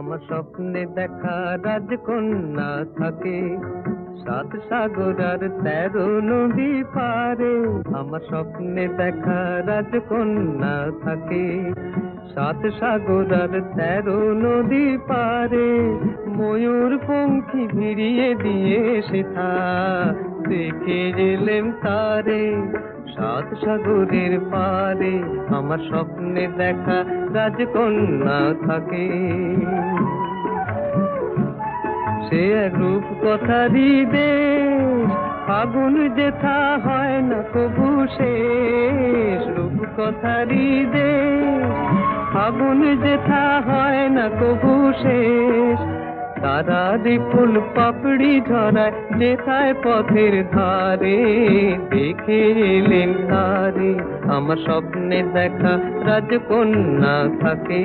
আমার স্বপ্নে দেখা রাজকন্যা থাকে 7 সাগর আর 13 নদী পারে। আমার স্বপ্নে দেখা রাজকন্যা থাকে 7 সাগর আর 13 নদী পারে। ময়ূর পঙ্খী ভিড়িয়ে দিয়ে সেথা দেখে এলেম তারে 7 সাগরের পারে। আমার স্বপ্নে দেখা রাজকন্যা থাকে। সে এক রূপ কথারই দেশ, ফাগুন যেথা হয় না কবু শেষ। রূপ কথারই দেশ, ফাগুন যেথা হয় না কবু শেষ। তারারি ফুল পাপড়ি ঝরায় যেথায় পথের ধারে, দেখে এলেন তারে। আমার স্বপ্নে দেখা রাজকন্যা থাকে।